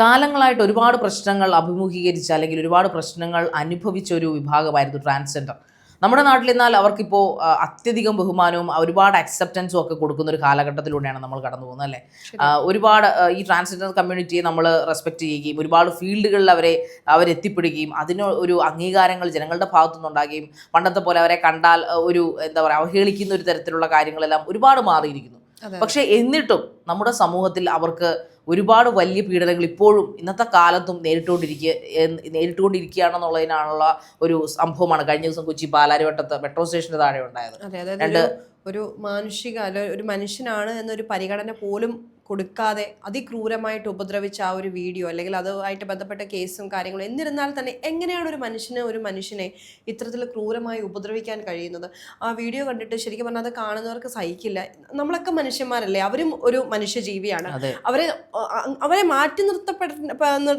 കാലങ്ങളായിട്ട് ഒരുപാട് പ്രശ്നങ്ങൾ അഭിമുഖീകരിച്ച അല്ലെങ്കിൽ ഒരുപാട് പ്രശ്നങ്ങൾ അനുഭവിച്ച ഒരു വിഭാഗമായിരുന്നു ട്രാൻസ്ജെൻഡർ. നമ്മുടെ നാട്ടിൽ എന്നാൽ അവർക്കിപ്പോൾ അത്യധികം ബഹുമാനവും ഒരുപാട് അക്സെപ്റ്റൻസും ഒക്കെ കൊടുക്കുന്ന ഒരു കാലഘട്ടത്തിലൂടെയാണ് നമ്മൾ കടന്നു പോകുന്നത് അല്ലേ. ഒരുപാട് ഈ ട്രാൻസ്ജെൻഡർ കമ്മ്യൂണിറ്റിയെ നമ്മൾ റെസ്പെക്ട് ചെയ്യുകയും ഒരുപാട് ഫീൽഡുകളിൽ അവരെത്തിപ്പെടുകയും അതിന് ഒരു അംഗീകാരങ്ങൾ ജനങ്ങളുടെ ഭാഗത്തുനിന്നുണ്ടാകുകയും പണ്ടത്തെ പോലെ അവരെ കണ്ടാൽ ഒരു എന്താ പറയുക അവഹേളിക്കുന്ന ഒരു തരത്തിലുള്ള കാര്യങ്ങളെല്ലാം ഒരുപാട് മാറിയിരിക്കുന്നു. പക്ഷെ എന്നിട്ടും നമ്മുടെ സമൂഹത്തിൽ അവർക്ക് ഒരുപാട് വലിയ പീഡനങ്ങൾ ഇപ്പോഴും ഇന്നത്തെ കാലത്തും നേരിട്ടുകൊണ്ടിരിക്കുകയാണെന്നുള്ളതിനാണുള്ള ഒരു സംഭവമാണ് കഴിഞ്ഞ ദിവസം കൊച്ചി പാലാരിവട്ടത്ത് മെട്രോ സ്റ്റേഷന് താഴെ ഉണ്ടായത്. ഒരു മാനുഷിക ഒരു മനുഷ്യനാണ് എന്നൊരു പരിഗണന പോലും കൊടുക്കാതെ അതിക്രൂരമായിട്ട് ഉപദ്രവിച്ച ആ ഒരു വീഡിയോ അല്ലെങ്കിൽ അതുമായിട്ട് ബന്ധപ്പെട്ട കേസും കാര്യങ്ങളും എന്നിരുന്നാൽ തന്നെ എങ്ങനെയാണ് ഒരു മനുഷ്യനെ ഇത്തരത്തിൽ ക്രൂരമായി ഉപദ്രവിക്കാൻ കഴിയുന്നത്? ആ വീഡിയോ കണ്ടിട്ട് ശരിക്കും പറഞ്ഞാൽ അത് കാണുന്നവർക്ക് സഹിക്കില്ല. നമ്മളൊക്കെ മനുഷ്യന്മാരല്ലേ, അവരും ഒരു മനുഷ്യജീവിയാണ്. അവരെ മാറ്റി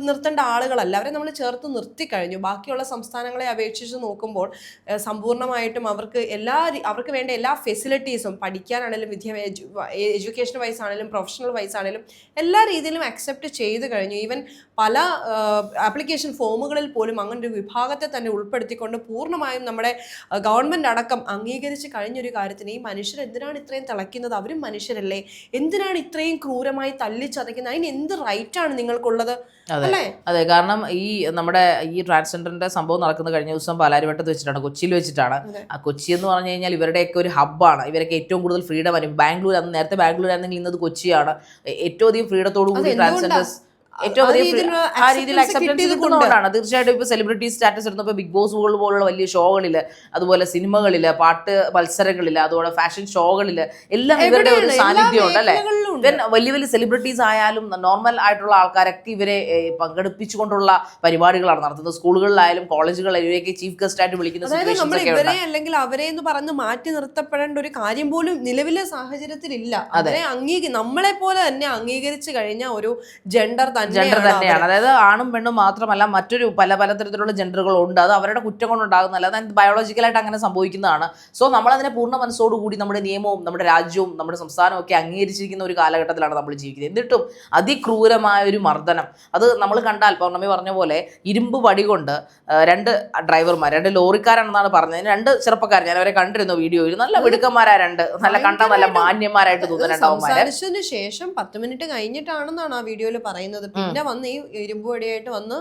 നിർത്തേണ്ട ആളുകളല്ല, അവരെ നമ്മൾ ചേർത്ത് നിർത്തി കഴിഞ്ഞു. ബാക്കിയുള്ള സംസ്ഥാനങ്ങളെ അപേക്ഷിച്ച് നോക്കുമ്പോൾ സമ്പൂർണ്ണമായിട്ടും അവർക്ക് വേണ്ട എല്ലാ ഫെസിലിറ്റീസും പഠിക്കാനാണെങ്കിലും എഡ്യൂക്കേഷൻ വൈസ് ആണെങ്കിലും പ്രൊഫഷണൽ വൈസ് ആണെങ്കിലും എല്ലാ രീതിയിലും അക്സെപ്റ്റ് ചെയ്ത് കഴിഞ്ഞു. ഈവൻ പല ആപ്ലിക്കേഷൻ ഫോമുകളിൽ പോലും അങ്ങനെ ഒരു വിഭാഗത്തെ തന്നെ ഉൾപ്പെടുത്തിക്കൊണ്ട് പൂർണ്ണമായും നമ്മുടെ ഗവൺമെന്റ് അടക്കം അംഗീകരിച്ച് കഴിഞ്ഞൊരു കാര്യത്തിന് ഈ മനുഷ്യർ എന്തിനാണ് ഇത്രയും തിളയ്ക്കുന്നത്? അവരും മനുഷ്യരല്ലേ, എന്തിനാണ് ഇത്രയും ക്രൂരമായി തല്ലിച്ചതയ്ക്കുന്നത്? അതിന് എന്ത് റൈറ്റാണ് നിങ്ങൾക്കുള്ളത്? അതെ, കാരണം നമ്മുടെ ഈ ട്രാൻസ്ജെൻഡറിന്റെ സംഭവം നടക്കുന്നത് കഴിഞ്ഞ ദിവസം പാലാരിവട്ടത്ത് വെച്ചിട്ടാണ്, കൊച്ചിയിൽ വെച്ചിട്ടാണ്. കൊച്ചി എന്ന് പറഞ്ഞു കഴിഞ്ഞാൽ ഇവരുടെയൊക്കെ ഒരു ഹബ്ബാണ്. ഇവരൊക്കെ ഏറ്റവും കൂടുതൽ ഫ്രീഡം വരും. ബാംഗ്ലൂർ, അന്ന് നേരത്തെ ബാംഗ്ലൂർ ആയിരുന്നെങ്കിൽ ഇന്നത് കൊച്ചിയാണ്. ഏറ്റവും അധികം ഫ്രീഡത്തോടു കൂടി ട്രാൻസ്ജെൻഡേഴ്സ് ഏറ്റവും അധികം ആ രീതിയിൽ അക്സെപ്റ്റൻസ് കിട്ടുന്നതുകൊണ്ടാണ്. തീർച്ചയായിട്ടും ഇപ്പോൾ സെലിബ്രിറ്റി സ്റ്റാറ്റസ് എടുത്തപ്പോൾ ബിഗ് ബോസ് പോലുള്ള വലിയ ഷോകളിൽ, അതുപോലെ സിനിമകളിൽ, പാട്ട് മത്സരങ്ങളിൽ, അതുപോലെ ഫാഷൻ ഷോകളിൽ എല്ലാം ഇവരുടെ ഒരു സാന്നിധ്യം ഉണ്ട് അല്ലേ. വലിയ വലിയ സെലിബ്രിറ്റീസ് ആയാലും നോർമൽ ആയിട്ടുള്ള ആൾക്കാരൊക്കെ ഇവരെ പങ്കെടുപ്പിച്ചുകൊണ്ടുള്ള പരിപാടികളാണ് നടത്തുന്നത്. സ്കൂളുകളിലായാലും കോളേജുകളിലായാലും ഇവരെയൊക്കെ ചീഫ് ഗസ്റ്റ് ആയിട്ട് വിളിക്കുന്ന അല്ലെങ്കിൽ അവരെ എന്ന് പറഞ്ഞ് മാറ്റി നിർത്തപ്പെടേണ്ട ഒരു കാര്യം പോലും നിലവിലെ സാഹചര്യത്തിൽ ഇല്ല. അവരെ നമ്മളെ പോലെ തന്നെ അംഗീകരിച്ചു കഴിഞ്ഞ ഒരു ജെൻഡർ തന്നെയാണ്. അതായത് ആണും പെണ്ണും മാത്രമല്ല, മറ്റൊരു പലതരത്തിലുള്ള ജെൻഡറുകളുണ്ട്. അത് അവരുടെ കുറ്റം കൊണ്ടുണ്ടാകുന്നതല്ല, അത് ബയോളജിക്കലായിട്ട് അങ്ങനെ സംഭവിക്കുന്നതാണ്. സോ നമ്മളതിനെ പൂർണ്ണ മനസ്സോടുകൂടി നമ്മുടെ നിയമവും നമ്മുടെ രാജ്യവും നമ്മുടെ സംസ്ഥാനവും ഒക്കെ അംഗീകരിച്ചിരിക്കുന്ന ഒരു കാലഘട്ടത്തിലാണ് നമ്മൾ ജീവിക്കുന്നത്. എന്നിട്ടും അതിക്രൂരമായ ഒരു മർദ്ദനം അത് നമ്മൾ കണ്ടാൽ, പൗർണമി പറഞ്ഞ പോലെ ഇരുമ്പ് വടി കൊണ്ട് രണ്ട് ഡ്രൈവർമാർ, രണ്ട് ലോറിക്കാരാണെന്നാണ് പറഞ്ഞത്, രണ്ട് ചെറുപ്പക്കാർ, ഞാൻ അവരെ കണ്ടിരുന്നു വീഡിയോയിൽ. നല്ല മിടുക്കന്മാരായ നല്ല മാന്യന്മാരായിട്ട് തോന്നുന്ന രണ്ടാമന്മാര്. ശേഷം 10 മിനിറ്റ് കഴിഞ്ഞിട്ടാണെന്നാണ് ആ വീഡിയോയിൽ പറയുന്നത്. പിന്നെ വന്ന് ഈ ഇരുമ്പ് വടിയായിട്ട് വന്ന്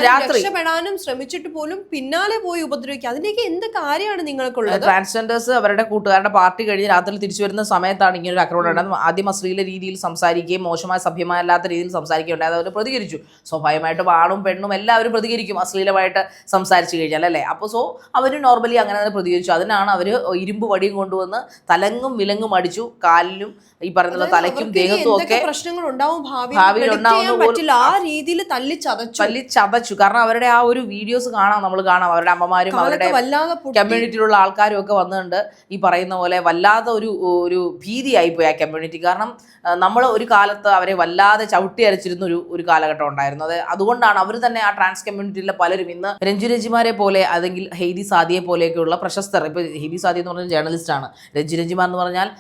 രക്ഷപ്പെടാനും ശ്രമിച്ചിട്ട് പോലും പിന്നാലെ പോയി ഉപദ്രവിക്കുക. അതിന്റെയൊക്കെ എന്ത് കാര്യമാണ് നിങ്ങൾക്കുള്ളത്? ട്രാൻസ്ജെൻഡേഴ്സ് അവരുടെ കൂട്ടുകാരുടെ പാർട്ടി കഴിഞ്ഞ് രാത്രി തിരിച്ചു വരുന്ന സമയത്താണ് ഇങ്ങനെ ഒരു ആക്രമണം ഉണ്ടായത്. ആദ്യം അശ്ലീല രീതിയിൽ സംസാരിക്കുകയും മോശമായ സഭ്യമായല്ലാത്ത രീതിയിൽ സംസാരിക്കുകയും ഉണ്ടായത്. അവർ പ്രതികരിച്ചു. സ്വാഭാവികമായിട്ടും ആണും പെണ്ണും എല്ലാവരും പ്രതികരിക്കും അശ്ലീലമായിട്ട് സംസാരിച്ചു കഴിഞ്ഞാൽ അല്ലേ. അപ്പോൾ അവർ നോർമലി അങ്ങനെ തന്നെ പ്രതികരിച്ചു. അതിനാണ് അവർ ഇരുമ്പ് വടിയും കൊണ്ടുവന്ന് തലങ്ങും വിലങ്ങും അടിച്ചു. കാലിലും ഈ പറയുന്ന തലയ്ക്കും ദേഹത്തും ഒക്കെ പ്രശ്നങ്ങൾ ഉണ്ടാവും, ഭാവിയിൽ ഉണ്ടാവുന്ന ആ രീതിയിൽ ചതച്ചു. കാരണം അവരുടെ ആ ഒരു വീഡിയോസ് നമ്മൾ കാണാം. അവരുടെ അമ്മമാരും അവരുടെ കമ്മ്യൂണിറ്റിയിലുള്ള ആൾക്കാരും ഒക്കെ വന്നിട്ടുണ്ട്. ഈ പറയുന്ന പോലെ വല്ലാതെ ഒരു ഭീതിയായി പോയി ആ കമ്മ്യൂണിറ്റി. കാരണം നമ്മൾ ഒരു കാലത്ത് അവരെ വല്ലാതെ ചവിട്ടി അരച്ചിരുന്ന ഒരു കാലഘട്ടം ഉണ്ടായിരുന്നു. അതുകൊണ്ടാണ് അവർ തന്നെ ആ ട്രാൻസ് കമ്മ്യൂണിറ്റിയിലെ പലരും ഇന്ന് രഞ്ജുരഞ്ജിമാരെ പോലെ അല്ലെങ്കിൽ ഹെയ്ദി സാദിയെ പോലെയൊക്കെയുള്ള പ്രശസ്തർ. ഇപ്പൊ ഹെയ്ദി സാദി എന്ന് പറഞ്ഞാൽ ജേർണലിസ്റ്റ് ആണ്. രഞ്ജുരഞ്ജിമാർ എന്ന് പറഞ്ഞാൽ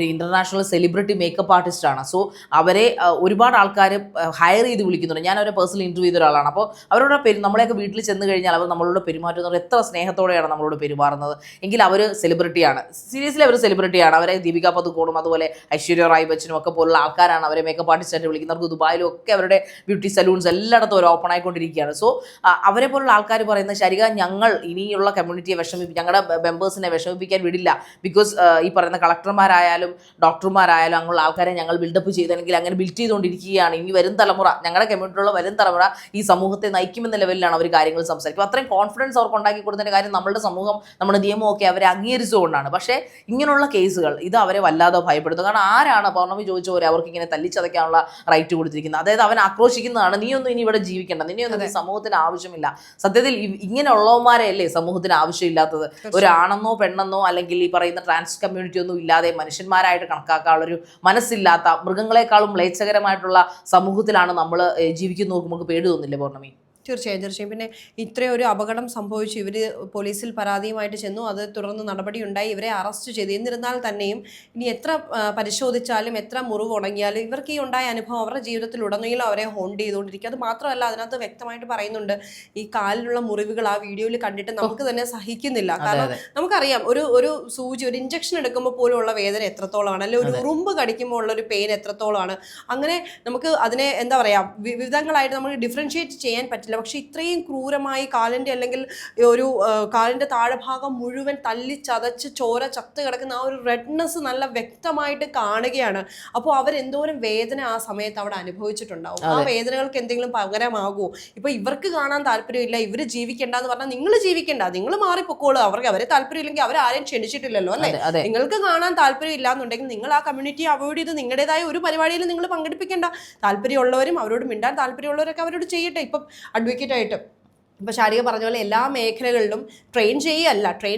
ഇന്റർനാഷണൽ സെലിബ്രിറ്റി മേക്കപ്പ് ആർട്ടിസ്റ്റ് ആണ്. സോ അവരെ ഒരുപാട് ആൾക്കാർ ഹയർ ചെയ്ത് വിളിക്കുന്നുണ്ട്. ഞാൻ അവരെ പേഴ്സണൽ ഇന്റർവ്യൂ ചെയ്ത ഒരാളാണ്. അപ്പോൾ അവരോട് നമ്മളെയൊക്കെ വീട്ടിൽ ചെന്ന് കഴിഞ്ഞാൽ അവർ നമ്മളോട് പെരുമാറ്റുന്നത് എത്ര സ്നേഹത്തോടെയാണ് നമ്മളോട് പെരുമാറുന്നത്. എങ്കിൽ അവർ സെലിബ്രിറ്റിയാണ്, സീരിയസ്ലി അവർ സെലിബ്രിറ്റിയാണ്. അവരെ ദീപിക പദുക്കോണും അതുപോലെ ഐശ്വര്യ റായ് ബച്ചനും ഒക്കെ പോലുള്ള ആൾക്കാരാണ് അവരെ മേക്കപ്പ് ആർട്ടിസ്റ്റായിട്ട് വിളിക്കുന്നത്. ദുബായിലും ഒക്കെ അവരുടെ ബ്യൂട്ടി സലൂൺസ് എല്ലായിടത്തും അവർ ഓപ്പൺ ആയിക്കൊണ്ടിരിക്കുകയാണ്. സോ അവരെ പോലുള്ള ആൾക്കാർ പറയുന്നത് ശരിക, ഞങ്ങൾ ഇനിയുള്ള കമ്മ്യൂണിറ്റിയെ ഞങ്ങളുടെ മെമ്പേഴ്സിനെ വിഷമിപ്പിക്കാൻ വിടില്ല. ബിക്കോസ് ഈ പറയുന്ന കളക്ടർമാരായാലും ഡോക്ടർമാരായാലും അങ്ങനെയുള്ള ആൾക്കാരെ ഞങ്ങൾ ബിൽഡപ്പ് ചെയ്തെങ്കിൽ അങ്ങനെ ബിൽഡ് ചെയ്തുകൊണ്ടിരിക്കുകയാണ്. ഇനി വരും തലമുറ, ഞങ്ങളുടെ കമ്മ്യൂണിറ്റിയിലുള്ള വരും തലമുറ ഈ സമൂഹത്തെ നയിക്കുമെന്ന ലെവലിലാണ് അവർ കാര്യങ്ങൾ സംസാരിക്കും. അത്രയും കോൺഫിഡൻസ് അവർക്ക് ഉണ്ടാക്കി കൊടുത്തതിൻ്റെ കാര്യം നമ്മുടെ സമൂഹം, നമ്മുടെ നിയമം ഒക്കെ അവരെ അംഗീകരിച്ചുകൊണ്ടാണ്. പക്ഷേ ഇങ്ങനെയുള്ള കേസുകൾ ഇത് അവരെ വല്ലാതെ ഭയപ്പെടുത്തും. കാരണം ആരാണ് പൗർണമി ചോദിച്ച പോലെ അവർക്ക് ഇങ്ങനെ തല്ലിച്ചതയ്ക്കാനുള്ള റൈറ്റ് കൊടുത്തിരിക്കുന്നത്? അതായത് അവൻ ആക്രോശിക്കുന്നതാണ്, നീയൊന്നും ഇനി ഇവിടെ ജീവിക്കേണ്ട, നിന്നെയൊന്നും ഈ സമൂഹത്തിന് ആവശ്യമില്ല. സത്യത്തിൽ ഇങ്ങനെയുള്ളവന്മാരെ അല്ലേ സമൂഹത്തിന് ആവശ്യമില്ലാത്തത്? ഒരാണെന്നോ പെണ്ണെന്നോ അല്ലെങ്കിൽ ഈ പറയുന്ന ട്രാൻസ് കമ്മ്യൂണിറ്റി ഒന്നും ഇല്ലാതെ മനുഷ്യന്മാരായിട്ട് കണക്കാക്കാനുള്ളൊരു മനസ്സില്ലാത്ത, മൃഗങ്ങളെക്കാളും മ്ലേച്ഛകരമായിട്ടുള്ള സമൂഹത്തിലാണ് നമ്മൾ ജീവിക്കുന്നത്. നമുക്ക് പേടി തോന്നില്ലേ പൗർണമി? തീർച്ചയായും. പിന്നെ ഇത്രയും ഒരു അപകടം സംഭവിച്ചു, ഇവർ പോലീസിൽ പരാതിയുമായിട്ട് ചെന്നു, അത് തുടർന്ന് നടപടി ഉണ്ടായി, ഇവരെ അറസ്റ്റ് ചെയ്തു. എന്നിരുന്നാൽ തന്നെയും ഇനി എത്ര പരിശോധിച്ചാലും എത്ര മുറിവ് ഉണങ്ങിയാലും ഇവർക്ക് ഈ ഉണ്ടായ അനുഭവം അവരുടെ ജീവിതത്തിൽ ഉടനീളം അവരെ ഹോണ്ട് ചെയ്തുകൊണ്ടിരിക്കും. അത് മാത്രമല്ല, അതിനകത്ത് വ്യക്തമായിട്ട് പറയുന്നുണ്ട് ഈ കാലിലുള്ള മുറിവുകൾ ആ വീഡിയോയിൽ കണ്ടിട്ട് നമുക്ക് തന്നെ സഹിക്കുന്നില്ല. കാരണം നമുക്കറിയാം ഒരു സൂചി, ഒരു ഇഞ്ചക്ഷൻ എടുക്കുമ്പോൾ പോലും ഉള്ള വേദന എത്രത്തോളമാണ്, അല്ലെങ്കിൽ ഒരു ഉറുമ്പ് കടിക്കുമ്പോൾ ഉള്ള ഒരു പെയിൻ എത്രത്തോളമാണ്. അങ്ങനെ നമുക്ക് അതിനെ എന്താ പറയുക, വിവിധങ്ങളായിട്ട് നമുക്ക് ഡിഫറൻഷിയേറ്റ് ചെയ്യാൻ പറ്റില്ല. പക്ഷെ ഇത്രയും ക്രൂരമായി കാലിൻ്റെ അല്ലെങ്കിൽ ഒരു കാലിൻ്റെ താഴെഭാഗം മുഴുവൻ തല്ലി ചതച്ച് ചോര ചത്ത് കിടക്കുന്ന ആ ഒരു റെഡ്നെസ് നല്ല വ്യക്തമായിട്ട് കാണുകയാണ്. അപ്പോൾ അവരെന്തോരം വേദന ആ സമയത്ത് അവിടെ അനുഭവിച്ചിട്ടുണ്ടാവും. ആ വേദനകൾക്ക് എന്തെങ്കിലും പകരമാകുമോ? ഇപ്പൊ ഇവർക്ക് കാണാൻ താല്പര്യമില്ല, ഇവര് ജീവിക്കണ്ട എന്ന് പറഞ്ഞാൽ നിങ്ങൾ ജീവിക്കണ്ട, നിങ്ങൾ മാറിപ്പൊക്കോളൂ. അവരെ താല്പര്യമില്ലെങ്കിൽ അവരാരെയും ക്ഷണിച്ചിട്ടില്ലല്ലോ, അല്ലെ? നിങ്ങൾക്ക് കാണാൻ താല്പര്യം ഇല്ലാന്നുണ്ടെങ്കിൽ നിങ്ങൾ ആ കമ്മ്യൂണിറ്റി അവോയ്ഡ് ചെയ്ത് നിങ്ങളുടേതായ ഒരു പരിപാടിയിൽ നിങ്ങൾ പങ്കെടുപ്പിക്കേണ്ട. താല്പര്യമുള്ളവരും അവരോട് മിണ്ടാൻ താല്പര്യമുള്ളവരൊക്കെ അവരോട് ചെയ്യട്ടെ. ഇപ്പം അഡ്വക്കേറ്റ് ആയിട്ട് ഇപ്പം ശാരിക പറഞ്ഞ പോലെ എല്ലാ മേഖലകളിലും ട്രെയിൻ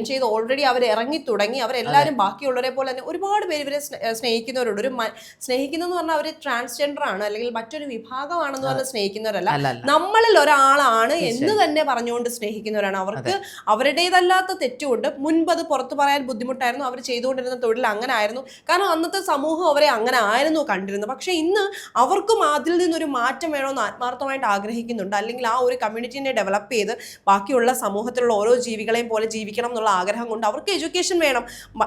ചെയ്ത് ഓൾറെഡി അവർ ഇറങ്ങി തുടങ്ങി. അവരെല്ലാവരും ബാക്കിയുള്ളവരെ പോലെ തന്നെ ഒരുപാട് പേര് ഇവരെ സ്നേഹിക്കുന്നവരുണ്ട്. സ്നേഹിക്കുന്നതെന്ന് പറഞ്ഞാൽ അവർ ട്രാൻസ്ജെൻഡർ ആണ് അല്ലെങ്കിൽ മറ്റൊരു വിഭാഗമാണെന്ന് പറഞ്ഞാൽ സ്നേഹിക്കുന്നവരല്ല, നമ്മളിൽ ഒരാളാണ് എന്ന് തന്നെ പറഞ്ഞുകൊണ്ട് സ്നേഹിക്കുന്നവരാണ്. അവർക്ക് അവരുടേതല്ലാത്ത തെറ്റുകൊണ്ട് മുൻപ് അത് പുറത്തു പറയാൻ ബുദ്ധിമുട്ടായിരുന്നു. അവർ ചെയ്തുകൊണ്ടിരുന്ന തൊഴിൽ അങ്ങനെ ആയിരുന്നു. കാരണം അന്നത്തെ സമൂഹം അവരെ അങ്ങനെ ആയിരുന്നു കണ്ടിരുന്നത്. പക്ഷെ ഇന്ന് അവർക്കും അതിൽ നിന്നൊരു മാറ്റം വേണമെന്ന് ആത്മാർത്ഥമായിട്ട് ആഗ്രഹിക്കുന്നുണ്ട്. അല്ലെങ്കിൽ ആ ഒരു കമ്മ്യൂണിറ്റിനെ ഡെവലപ്പ് ചെയ്ത് ബാക്കിയുള്ള സമൂഹത്തിലുള്ള ഓരോ ജീവികളെയും പോലെ ജീവിക്കണം എന്നുള്ള ആഗ്രഹം കൊണ്ട് അവർക്ക് എഡ്യൂക്കേഷൻ വേണം.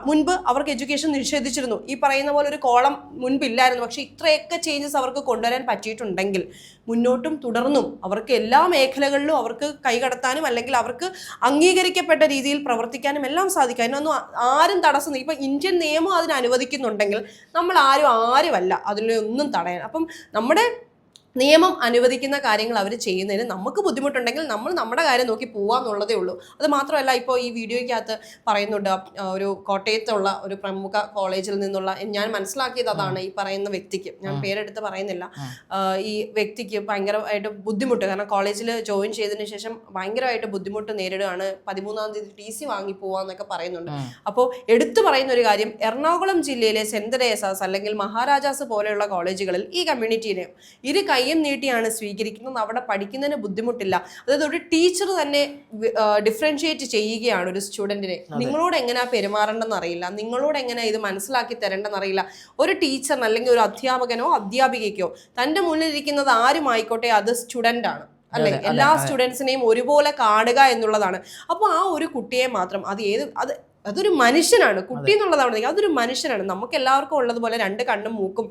മുൻപ് അവർക്ക് എഡ്യൂക്കേഷൻ നിഷേധിച്ചിരുന്നു. ഈ പറയുന്ന പോലെ ഒരു കോളം മുൻപില്ലായിരുന്നു. പക്ഷെ ഇത്രയൊക്കെ ചേഞ്ചസ് അവർക്ക് കൊണ്ടുവരാൻ പറ്റിയിട്ടുണ്ടെങ്കിൽ മുന്നോട്ടും തുടർന്നും അവർക്ക് എല്ലാ മേഖലകളിലും അവർക്ക് കൈകടത്താനും അല്ലെങ്കിൽ അവർക്ക് അംഗീകരിക്കപ്പെട്ട രീതിയിൽ പ്രവർത്തിക്കാനും എല്ലാം സാധിക്കും. അതിനൊന്നും ആരും തടസ്സം, ഇപ്പം ഇന്ത്യൻ നിയമം അതിന് അനുവദിക്കുന്നുണ്ടെങ്കിൽ നമ്മൾ ആരുമല്ല അതിലൊന്നും തടയാൻ. അപ്പം നമ്മുടെ നിയമം അനുവദിക്കുന്ന കാര്യങ്ങൾ അവർ ചെയ്യുന്നതിന് നമുക്ക് ബുദ്ധിമുട്ടുണ്ടെങ്കിൽ നമ്മൾ നമ്മുടെ കാര്യം നോക്കി പോവാന്നുള്ളതേ ഉള്ളൂ. അത് മാത്രമല്ല, ഇപ്പോൾ ഈ വീഡിയോയ്ക്കകത്ത് പറയുന്നുണ്ട് ഒരു കോട്ടയത്തുള്ള ഒരു പ്രമുഖ കോളേജിൽ നിന്നുള്ള, ഞാൻ മനസ്സിലാക്കിയത് അതാണ്, ഈ പറയുന്ന വ്യക്തിക്ക്, ഞാൻ പേരെടുത്ത് പറയുന്നില്ല, ഈ വ്യക്തിക്ക് ഭയങ്കരമായിട്ട് ബുദ്ധിമുട്ട്, കാരണം കോളേജിൽ ജോയിൻ ചെയ്തതിന് ശേഷം ഭയങ്കരമായിട്ട് ബുദ്ധിമുട്ട് നേരിടുകയാണ്. 13-ാം തീയതി TC വാങ്ങി പോവാന്നൊക്കെ പറയുന്നുണ്ട്. അപ്പോൾ എടുത്തു പറയുന്ന ഒരു കാര്യം, എറണാകുളം ജില്ലയിലെ സെന്റ് തെരേസാസ് അല്ലെങ്കിൽ മഹാരാജാസ് പോലെയുള്ള കോളേജുകളിൽ ഈ കമ്മ്യൂണിറ്റീനെ കയ്യും നീട്ടിയാണ് സ്വീകരിക്കുന്നത്. അവിടെ പഠിക്കുന്നതിന് ബുദ്ധിമുട്ടില്ല. അതായത് ഒരു ടീച്ചർ തന്നെ ഡിഫറൻഷിയേറ്റ് ചെയ്യുകയാണ് ഒരു സ്റ്റുഡൻറ്റിനെ. നിങ്ങളോട് എങ്ങനെയാ പെരുമാറേണ്ടെന്ന് അറിയില്ല, നിങ്ങളോട് എങ്ങനെ ഇത് മനസ്സിലാക്കി തരേണ്ടെന്ന് അറിയില്ല. ഒരു ടീച്ചറിന് അല്ലെങ്കിൽ ഒരു അധ്യാപകനോ അധ്യാപികയ്ക്കോ തൻ്റെ മുന്നിലിരിക്കുന്നത് ആരുമായിക്കോട്ടെ അത് സ്റ്റുഡൻ്റ് ആണ്, അല്ലെ? എല്ലാ സ്റ്റുഡൻസിനെയും ഒരുപോലെ കാണുക എന്നുള്ളതാണ്. അപ്പോൾ ആ ഒരു കുട്ടിയെ മാത്രം അതൊരു മനുഷ്യനാണ്. കുട്ടി എന്നുള്ളതാണ്, അതൊരു മനുഷ്യനാണ്. നമുക്ക് എല്ലാവർക്കും ഉള്ളതുപോലെ 2 കണ്ണും മൂക്കും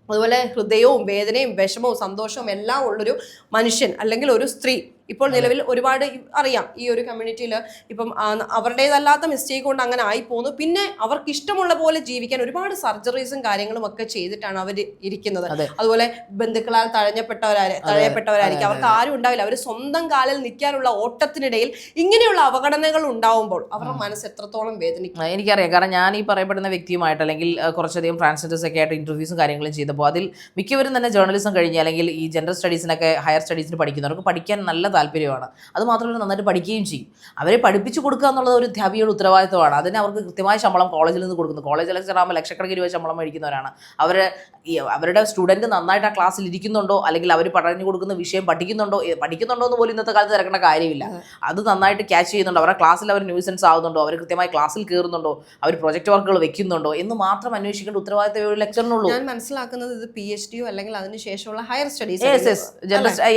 അതുപോലെ ഹൃദയവും വേദനയും വിഷമവും സന്തോഷവും എല്ലാം ഉള്ളൊരു മനുഷ്യൻ അല്ലെങ്കിൽ ഒരു സ്ത്രീ ഇപ്പോൾ നിലവിൽ ഒരുപാട് അറിയാം ഈ ഒരു കമ്മ്യൂണിറ്റിയിൽ ഇപ്പം അവരുടേതല്ലാത്ത മിസ്റ്റേക്ക് കൊണ്ട് അങ്ങനെ ആയിപ്പോന്നു. പിന്നെ അവർക്ക് ഇഷ്ടമുള്ള പോലെ ജീവിക്കാൻ ഒരുപാട് സർജറീസും കാര്യങ്ങളും ഒക്കെ ചെയ്തിട്ടാണ് അവർ ഇരിക്കുന്നത്. അതുപോലെ ബന്ധുക്കളാൽ തഴയപ്പെട്ടവരായിരിക്കും, അവർക്ക് ആരും ഉണ്ടാവില്ല. അവർ സ്വന്തം കാലിൽ നിൽക്കാനുള്ള ഓട്ടത്തിനിടയിൽ ഇങ്ങനെയുള്ള അവഗണനകൾ ഉണ്ടാവുമ്പോൾ അവരുടെ മനസ്സ് എത്രത്തോളം വേദനിക്കും എനിക്കറിയാം. കാരണം ഞാൻ ഈ പറയപ്പെടുന്ന വ്യക്തിയുമായിട്ട് അല്ലെങ്കിൽ കുറച്ചധികം ട്രാൻസ്ജെൻഡേഴ്സ് ഒക്കെ ആയിട്ട് ഇന്റർവ്യൂസും കാര്യങ്ങളും ചെയ്തപ്പോൾ അതിൽ മിക്കവരും തന്നെ ജേർണലിസം കഴിഞ്ഞ് അല്ലെങ്കിൽ ഈ ജെൻഡർ സ്റ്റഡീസിനൊക്കെ ഹയർ സ്റ്റഡീസിന് പഠിക്കുന്നവർക്ക് പഠിക്കാൻ നല്ല താല്പര്യമാണ്. അത് മാത്രമല്ല നന്നായിട്ട് പഠിക്കുകയും ചെയ്യും. അവരെ പഠിപ്പിച്ചു കൊടുക്കുക എന്നുള്ളത് ഒരു അധ്യാപികയുടെ ഉത്തരവാദിത്വമാണ്. അതിന് അവർക്ക് കൃത്യമായ ശമ്പളം കോളേജിൽ നിന്ന് കൊടുക്കുന്നു. കോളേജ് ലെക്ചർ ആകുമ്പോൾ ലക്ഷക്കണക്കിന് രൂപ ശമ്പളം മേടിക്കുന്നവരാണ്. അവരുടെ സ്റ്റുഡൻറ്റ് നന്നായിട്ട് ആ ക്ലാസ്സിൽ ഇരിക്കുന്നുണ്ടോ അല്ലെങ്കിൽ അവർ പറഞ്ഞു കൊടുക്കുന്ന വിഷയം പഠിക്കുന്നുണ്ടോ എന്ന് പോലും ഇന്നത്തെ കാലത്ത് തിരക്കേണ്ട കാര്യമില്ല. അത് നന്നായിട്ട് ക്യാച്ച് ചെയ്യുന്നുണ്ടോ, അവരുടെ ക്ലാസ്സിൽ അവർ ന്യൂസൻസ് ആകുന്നുണ്ടോ, അവർ കൃത്യമായി ക്ലാസ്സിൽ കയറുന്നുണ്ടോ, അവർ പ്രൊജക്ട് വർക്കുകൾ വെക്കുന്നുണ്ടോ എന്ന് മാത്രം അന്വേഷിക്കേണ്ട ഉത്തരവാദിത്തം ഒരു ലെക്ചറിനുള്ളൂ. ഞാൻ മനസ്സിലാക്കുന്നത് ഇത് PhD അല്ലെങ്കിൽ അതിനുശേഷമുള്ള ഹയർ സ്റ്റഡീസ്.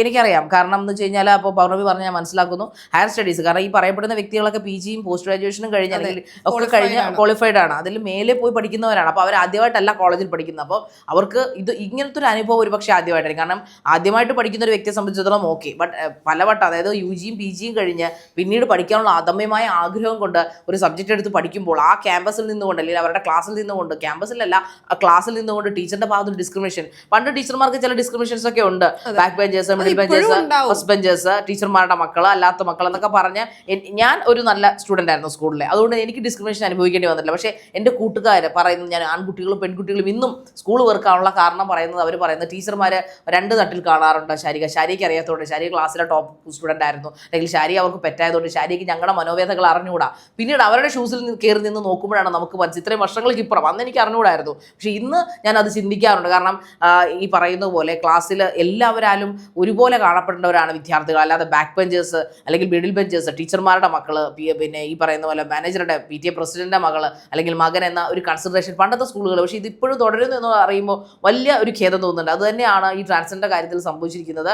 എനിക്കറിയാം. കാരണം എന്ന് വെച്ച് കഴിഞ്ഞാൽ അപ്പോൾ പൗർണമി പറഞ്ഞ് ഞാൻ മനസ്സിലാക്കുന്നു ഹയർ സ്റ്റഡീസ്. കാരണം ഈ പറയപ്പെടുന്ന വ്യക്തികളൊക്കെ PGയും പോസ്റ്റ് ഗ്രാജുവേഷനും കഴിഞ്ഞ് അല്ലെങ്കിൽ ഒക്കെ കഴിഞ്ഞ് ക്വാളിഫൈഡ് ആണ്, അതിൽ മേലെ പോയി പഠിക്കുന്നവരാണ്. അപ്പോൾ അവർ ആദ്യമായിട്ടല്ല കോളേജിൽ പഠിക്കുന്നത്. അപ്പോൾ അവർക്ക് ഇത് ഇങ്ങനത്തെ ഒരു അനുഭവം ഒരു പക്ഷേ ആദ്യമായിട്ടായിരിക്കും. കാരണം ആദ്യമായിട്ട് പഠിക്കുന്ന ഒരു വ്യക്തിയെ സംബന്ധിച്ചിടത്തോളം ഓക്കെ, ബട്ട് പലവട്ടം അതായത് UGയും PGയും കഴിഞ്ഞ് പിന്നീട് പഠിക്കാനുള്ള അദമ്യമായ ആഗ്രഹം കൊണ്ട് ഒരു സബ്ജക്റ്റ് എടുത്ത് പഠിക്കുമ്പോൾ ആ ക്യാമ്പസിൽ നിന്നുകൊണ്ട് അല്ലെങ്കിൽ അവരുടെ ക്ലാസ്സിൽ നിന്നുകൊണ്ട്, ക്യാമ്പസിലല്ല ക്ലാസ്സിൽ നിന്നുകൊണ്ട് ടീച്ചറിന്റെ ഭാഗത്ത് ഡിസ്ക്രിമിനേഷൻ, പണ്ട് ടീച്ചർമാർക്ക് ചില ഡിസ്ക്രിമിനേഷൻസ് ഒക്കെ ഉണ്ട്, back benchers, middle benchers, first benchers, ടീച്ചർമാരുടെ മക്കൾ, അല്ലാത്ത മക്കൾ എന്നൊക്കെ പറഞ്ഞ് ഞാൻ ഒരു നല്ല സ്റ്റുഡൻ്റ് ആയിരുന്നു സ്കൂളിലെ, അതുകൊണ്ട് എനിക്ക് ഡിസ്ക്രിമിനേഷൻ അനുഭവിക്കേണ്ടി വന്നിട്ടില്ല. പക്ഷേ എൻ്റെ കൂട്ടുകാർ പറയുന്നത്, ഞാൻ ആൺകുട്ടികളും പെൺകുട്ടികളും ഇന്നും സ്കൂൾ വെറുക്കാനുള്ള കാരണം പറയുന്നത്, അവർ പറയുന്നത് ടീച്ചർമാർ 2 തട്ടിൽ കാണാറുണ്ട്. ശാരിക്ക് അറിയാത്തതുകൊണ്ട്, ശാരി ക്ലാസ്സിലെ ടോപ്പ് സ്റ്റുഡൻ്റ് ആയിരുന്നു, അല്ലെങ്കിൽ ശാരി അവർക്ക് പെറ്റായതുകൊണ്ട് ശാരിക്ക് ഞങ്ങളുടെ മനോവേദകൾ അറിഞ്ഞുകൂടാ. പിന്നീട് അവരുടെ ഷൂസിൽ കയറി നിന്ന് നോക്കുമ്പോഴാണ് നമുക്ക് മനസ്സിൽ ഇത്രയും വർഷങ്ങൾക്ക് ഇപ്പുറം അന്ന് എനിക്ക് അറിഞ്ഞുകൂടായിരുന്നു. പക്ഷേ ഇന്ന് ഞാൻ അത് ചിന്തിക്കാറുണ്ട്. കാരണം ഈ പറയുന്ന പോലെ ക്ലാസ്സിൽ എല്ലാവരാലും ഒരുപോലെ കാണപ്പെടേണ്ടവരാണ് വിദ്യാർത്ഥികൾ. അല്ലാതെ ബാക്ക് ബെഞ്ചേഴ്സ് അല്ലെങ്കിൽ മിഡിൽ ബെഞ്ചേഴ്സ്, ടീച്ചർമാരുടെ മക്കള്, പിന്നെ ഈ പറയുന്ന പോലെ മാനേജറുടെ PTA പ്രസിഡന്റിന്റെ മകള് അല്ലെങ്കിൽ മകൻ എന്ന ഒരു കൺസിഡറേഷൻ പണ്ടത്തെ സ്കൂളുകൾ. പക്ഷേ ഇതിപ്പോഴും തുടരുന്നു എന്ന് അറിയുമ്പോൾ വലിയ ഒരു ഖേദം തോന്നുന്നുണ്ട്. അത് തന്നെയാണ് ഈ ട്രാൻസ്ജെൻഡർ കാര്യത്തിൽ സംഭവിച്ചിരിക്കുന്നത്.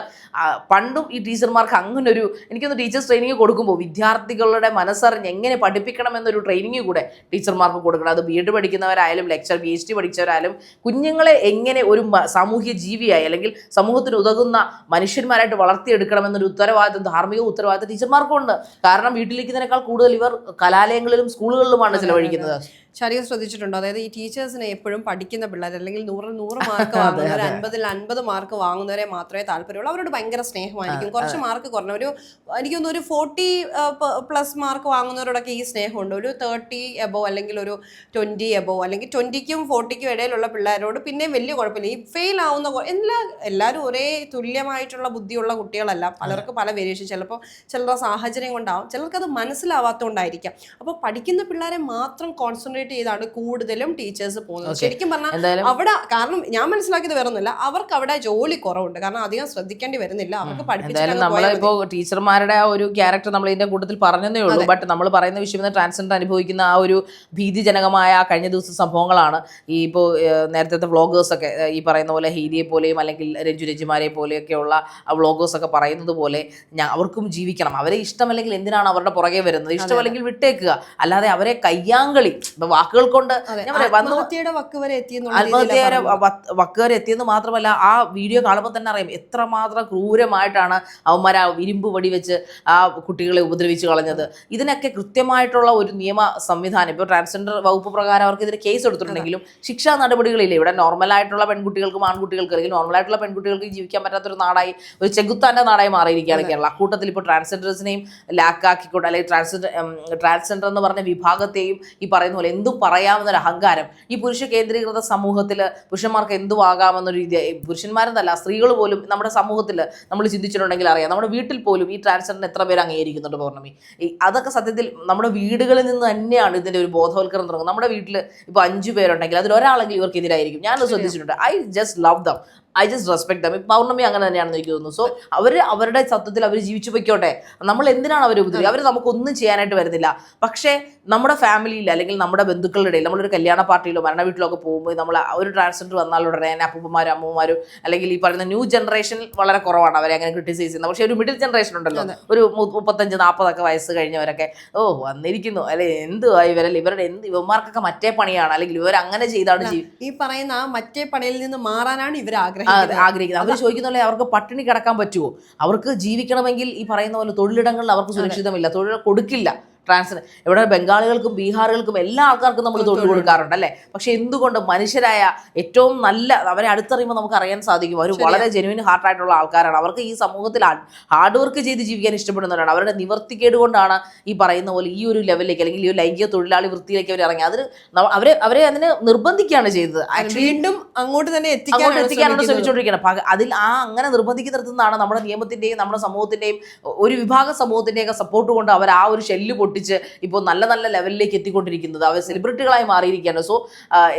പണ്ടും ഈ ടീച്ചർമാർക്ക് അങ്ങനൊരു, എനിക്കൊന്ന് ടീച്ചേഴ്സ് ട്രെയിനിങ് കൊടുക്കുമ്പോൾ വിദ്യാർത്ഥികളുടെ മനസ്സറിഞ്ഞ് എങ്ങനെ പഠിപ്പിക്കണം എന്നൊരു ട്രെയിനിങ് കൂടെ ടീച്ചർമാർക്ക് കൊടുക്കണം. അത് BEd പഠിക്കുന്നവരായാലും ലെക്ചർ PhD പഠിച്ചവരായാലും കുഞ്ഞുങ്ങളെ എങ്ങനെ ഒരു സാമൂഹ്യ ജീവിയായി അല്ലെങ്കിൽ സമൂഹത്തിന് ഉതകുന്ന മനുഷ്യന്മാരായിട്ട് വളർത്തിയെടുക്കണമെന്നൊരു ഉത്തരവാദിത്വം, ധാർമ്മിക ഉത്തരവാദിത്വം ടീച്ചർമാർക്കുണ്ട്. കാരണം വീട്ടിലിരിക്കുന്നതിനേക്കാൾ കൂടുതൽ ഇവർ കലാലയങ്ങളിലും സ്കൂളുകളിലുമാണ് ചിലവഴിക്കുന്നത്. ശരിക്കും ശ്രദ്ധിച്ചിട്ടുണ്ടോ? അതായത് ഈ ടീച്ചേഴ്സിനെ എപ്പോഴും പഠിക്കുന്ന പിള്ളേർ അല്ലെങ്കിൽ 100 മാർക്ക് വാങ്ങുന്നവർ, 50 മാർക്ക് വാങ്ങുന്നവരെ മാത്രമേ താല്പര്യമുള്ളൂ. അവരോട് ഭയങ്കര സ്നേഹമായിരിക്കും. കുറച്ച് മാർക്ക് കുറഞ്ഞ എനിക്കൊന്ന് ഒരു 40+ മാർക്ക് വാങ്ങുന്നവരോടൊക്കെ ഈ സ്നേഹമുണ്ട്. ഒരു 30 എബോ അല്ലെങ്കിൽ ഒരു 20 എബോ അല്ലെങ്കിൽ 20ക്കും 40ക്കും ഇടയിലുള്ള പിള്ളേരോട് പിന്നെയും വലിയ കുഴപ്പമില്ല. ഈ ഫെയിൽ ആവുന്ന എല്ലാവരും ഒരേ തുല്യമായിട്ടുള്ള ബുദ്ധിയുള്ള കുട്ടികളല്ല. പലർക്കും പല വേരിയേഷൻ, ചിലപ്പോൾ ചിലരുടെ സാഹചര്യം കൊണ്ടാവും, ചിലർക്ക് അത് മനസ്സിലാവാത്തതുകൊണ്ടായിരിക്കാം. അപ്പോൾ പഠിക്കുന്ന പിള്ളേരെ മാത്രം കോൺസെൻട്രേറ്റ് ചെയ്താണ് കൂടുതലും ടീച്ചേഴ്സ് പോകുന്നത്. ശരിക്കും പറഞ്ഞാൽ അവിടെ, കാരണം ഞാൻ മനസ്സിലാക്കിയത് വേറൊന്നുമില്ല, അവർക്ക് അവിടെ ജോലി കുറവുണ്ട്. കാരണം അധികം ശ്രദ്ധിക്കേണ്ടി വരുന്നില്ല. അവർക്ക് പഠിപ്പിച്ചാലും നമ്മളിപ്പോ ടീച്ചർമാരുടെ ആ ഒരു ക്യാരക്ടർ നമ്മൾ ഇതിന്റെ കൂട്ടത്തിൽ പറഞ്ഞതേ ഉള്ളൂ. ബട്ട് നമ്മൾ പറയുന്ന വിഷയം ട്രാൻസ്ജെൻഡർ അനുഭവിക്കുന്ന ആ ഒരു ഭീതിജനകമായ കഴിഞ്ഞ ദിവസ സംഭവങ്ങളാണ്. ഈ ഇപ്പോൾ നേരത്തെ വ്ളോഗേഴ്സൊക്കെ ഈ പറയുന്ന പോലെ ഹീരിയെ പോലെയും അല്ലെങ്കിൽ രഞ്ജിമാരെ പോലെയൊക്കെയുള്ള വ്ളോഗേഴ്സൊക്കെ പറയുന്നത് പോലെ അവർക്കും ജീവിക്കണം. അവരെ ഇഷ്ടമല്ലെങ്കിൽ എന്തിനാണ് അവരുടെ പുറകെ വരുന്നത്? ഇഷ്ടമല്ലെങ്കിൽ വിട്ടേക്കുക. അല്ലാതെ അവരെ കയ്യാങ്കളി വാക്കുകൾ കൊണ്ട് ആത്മഹത്യയുടെ വക്ക് വരെ എത്തിയെന്ന് മാത്രമല്ല, ആ വീഡിയോ കാണുമ്പോൾ തന്നെ അറിയാം എത്രമാത്രം ക്രൂരമായിട്ടാണ് അവന്മാർ ആ ഇരുമ്പ് വടി വെച്ച് ആ കുട്ടികളെ ഉപദ്രവിച്ച് കളഞ്ഞത്. ഇതിനൊക്കെ കൃത്യമായിട്ടുള്ള ഒരു നിയമ സംവിധാനം ഇപ്പോൾ ട്രാൻസ്ജെൻഡർ വകുപ്പ് പ്രകാരം അവർക്ക് ഇതിന് കേസ് എടുത്തിട്ടുണ്ടെങ്കിലും ശിക്ഷാ നടപടികളില്ല. ഇവിടെ നോർമലായിട്ടുള്ള പെൺകുട്ടികൾക്കും ആൺകുട്ടികൾക്കും അല്ലെങ്കിൽ നോർമലായിട്ടുള്ള പെൺകുട്ടികൾക്ക് ജീവിക്കാൻ പറ്റാത്തൊരു നാടായി, ഒരു ചെകുത്താൻ്റെ നാടായി മാറിയിരിക്കുകയാണ് കേരളം. അക്കൂട്ടത്തിൽ ഇപ്പോൾ ട്രാൻസ്ജെൻഡേഴ്സിനെയും ലാക്കാക്കിക്കൊണ്ട് അല്ലെങ്കിൽ ട്രാൻസ്ജെൻഡർ എന്ന് പറഞ്ഞ വിഭാഗത്തെയും ഈ പറയുന്ന പോലെ എന്തും പറയാമെന്നൊരു അഹങ്കാരം ഈ പുരുഷ കേന്ദ്രീകൃത സമൂഹത്തിൽ പുരുഷന്മാർക്ക് എന്തും ആകാമെന്നൊരു രീതി. പുരുഷന്മാരെന്നല്ല, സ്ത്രീകൾ പോലും നമ്മുടെ സമൂഹത്തിൽ നമ്മൾ ചിന്തിച്ചിട്ടുണ്ടെങ്കിൽ അറിയാം, നമ്മുടെ വീട്ടിൽ പോലും ഈ ട്രാൻസ്ജെൻഡർ എത്ര പേര് അംഗീകരിക്കുന്നുണ്ട് പൗർണമി. അതൊക്കെ സത്യത്തിൽ നമ്മുടെ വീടുകളിൽ നിന്ന് തന്നെയാണ് ഇതിൻ്റെ ഒരു ബോധവൽക്കരണം തുടങ്ങുന്നത്. നമ്മുടെ വീട്ടിൽ ഇപ്പോൾ 5 പേരുണ്ടെങ്കിൽ അതിൽ ഒരാളെങ്കിലും ഇവർക്കെതിരായിരിക്കും. ഞാനത് ശ്രദ്ധിച്ചിട്ടുണ്ട്. I just love them, I just respect them. Pournami അങ്ങനെ തന്നെയാണെന്ന് എനിക്ക് തോന്നുന്നു. സോ അവരുടെ സത്യത്തിൽ അവർ ജീവിച്ചു പൊയ്ക്കോട്ടെ. നമ്മൾ എന്തിനാണ് അവർ ഉപദ്രവിക്കുക? അവർ നമുക്കൊന്നും ചെയ്യാനായിട്ട് വരുന്നില്ല. പക്ഷേ നമ്മുടെ ഫാമിലിയിൽ അല്ലെങ്കിൽ നമ്മുടെ ബന്ധുക്കളുടെ ഇടയിൽ നമ്മളൊരു കല്യാണ പാർട്ടിയിലോ മരണ വീട്ടിലോ ഒക്കെ പോകുമ്പോൾ നമ്മൾ ഒരു ട്രാൻസ്ജെൻഡർ വന്നാൽ ഉടനെ തന്നെ അപ്പൂപ്പന്മാരും അമ്മൂമാരും അല്ലെങ്കിൽ ഈ പറയുന്ന ന്യൂ ജനറേഷൻ വളരെ കുറവാണ് അവരെ അങ്ങനെ ക്രിട്ടിസൈസ് ചെയ്യുന്നത്. പക്ഷേ ഒരു മിഡിൽ ജനറേഷൻ ഉണ്ടല്ലോ, ഒരു 35-40 വയസ്സ് കഴിഞ്ഞവരൊക്കെ വന്നിരിക്കുന്നു അല്ലെ, എന്തുവാ ഇവരുടെ ഇവന്മാർക്കൊക്കെ മറ്റേ പണിയാണ് അല്ലെങ്കിൽ ഇവർ അങ്ങനെ ചെയ്താണ് ഈ പറയുന്ന ആ മറ്റേ പണിയിൽ നിന്ന് മാറാനാണ് ഇവർ ആഗ്രഹിക്കുന്നത്. അവർ ചോദിക്കുന്നല്ലേ അവർക്ക് പട്ടിണി കിടക്കാൻ പറ്റുമോ? അവർക്ക് ജീവിക്കണമെങ്കിൽ ഈ പറയുന്ന പോലെ തൊഴിലിടങ്ങളിൽ അവർക്ക് സുരക്ഷിതമില്ല, തൊഴിൽ കൊടുക്കില്ല. ഇവിടെ ബംഗാളികൾക്കും ബീഹാറുകൾക്കും എല്ലാ ആൾക്കാർക്കും നമ്മൾ തൊഴിൽ കൊടുക്കാറുണ്ട് അല്ലേ. പക്ഷെ എന്തുകൊണ്ട് മനുഷ്യരായ ഏറ്റവും നല്ല അവരെ അടുത്തറിയുമ്പോൾ നമുക്ക് അറിയാൻ സാധിക്കും അവർ വളരെ ജെനുവിൻ ഹാർട്ടായിട്ടുള്ള ആൾക്കാരാണ്. അവർക്ക് ഈ സമൂഹത്തിൽ ഹാർഡ് വർക്ക് ചെയ്ത് ജീവിക്കാൻ ഇഷ്ടപ്പെടുന്നവരാണ്. അവരുടെ നിവർത്തിക്കേട് കൊണ്ടാണ് ഈ പറയുന്ന പോലെ ഈ ഒരു ലെവലിലേക്ക് അല്ലെങ്കിൽ ഈ ഒരു ലൈംഗിക തൊഴിലാളി വൃത്തിയിലേക്ക് അവർ ഇറങ്ങി. അതിന് അവരെ അതിനെ നിർബന്ധിക്കുകയാണ് ചെയ്തത്. വീണ്ടും അങ്ങോട്ട് തന്നെ എത്തിക്കാനാണ് ശ്രമിച്ചുകൊണ്ടിരിക്കുന്നത്. അതിൽ അങ്ങനെ നിർബന്ധിക്കുന്നിടത്തുനിന്നാണ് നമ്മുടെ നിയമത്തിന്റെയും നമ്മുടെ സമൂഹത്തിന്റെയും ഒരു വിഭാഗം സമൂഹത്തിന്റെയൊക്കെ സപ്പോർട്ട് കൊണ്ട് അവർ ആ ഒരു ഷെല്ല് പൊട്ടിച്ച് ഇപ്പോൾ നല്ല നല്ല ലെവലിലേക്ക് എത്തിക്കൊണ്ടിരിക്കുന്നത്. അവർ സെലിബ്രിറ്റികളായി മാറിയിരിക്കുകയാണ്. സോ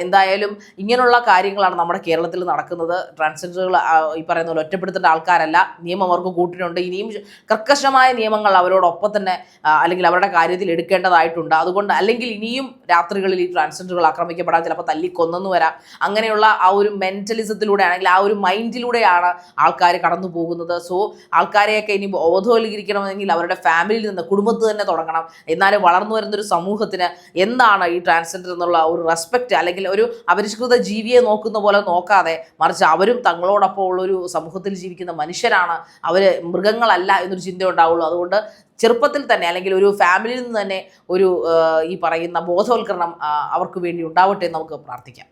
എന്തായാലും ഇങ്ങനെയുള്ള കാര്യങ്ങളാണ് നമ്മുടെ കേരളത്തിൽ നടക്കുന്നത്. ട്രാൻസ്ജെൻഡറുകൾ ഈ പറയുന്ന പോലെ ഒറ്റപ്പെടുത്തേണ്ട ആൾക്കാരല്ല, നിയമം അവർക്ക് കൂട്ടിനുണ്ട്. ഇനിയും കർക്കശമായ നിയമങ്ങൾ അവരോടൊപ്പം തന്നെ അല്ലെങ്കിൽ അവരുടെ കാര്യത്തിൽ എടുക്കേണ്ടതായിട്ടുണ്ട്. അതുകൊണ്ട് അല്ലെങ്കിൽ ഇനിയും രാത്രികളിൽ ഈ ട്രാൻസ്ജെൻഡറുകൾ ആക്രമിക്കപ്പെടാൻ ചിലപ്പോൾ തല്ലിക്കൊന്നെന്ന് വരാം. അങ്ങനെയുള്ള ആ ഒരു മെന്റലിസത്തിലൂടെ ആണെങ്കിൽ ആ ഒരു മൈൻഡിലൂടെയാണ് ആൾക്കാർ കടന്നു പോകുന്നത്. സോ ആൾക്കാരെയൊക്കെ ഇനി ബോധവൽക്കരിക്കണമെങ്കിൽ അവരുടെ ഫാമിലിയിൽ നിന്ന് കുടുംബത്തിൽ തന്നെ തുടങ്ങണം. എന്നാലും വളർന്നു വരുന്നൊരു സമൂഹത്തിന് എന്താണ് ഈ ട്രാൻസ്ജെൻഡർ എന്നുള്ള ഒരു റെസ്പെക്റ്റ് അല്ലെങ്കിൽ ഒരു അപരിഷ്കൃത ജീവിയെ നോക്കുന്ന പോലെ നോക്കാതെ മറിച്ച് അവരും തങ്ങളോടൊപ്പം ഉള്ളൊരു സമൂഹത്തിൽ ജീവിക്കുന്ന മനുഷ്യരാണ്, അവർ മൃഗങ്ങളല്ല എന്നൊരു ചിന്ത ഉണ്ടാവുള്ളൂ. അതുകൊണ്ട് ചെറുപ്പത്തിൽ തന്നെ അല്ലെങ്കിൽ ഒരു ഫാമിലിയിൽ നിന്ന് തന്നെ ഒരു ഈ പറയുന്ന ബോധവൽക്കരണം അവർക്ക് വേണ്ടി ഉണ്ടാവട്ടെ എന്ന് നമുക്ക് പ്രാർത്ഥിക്കാം.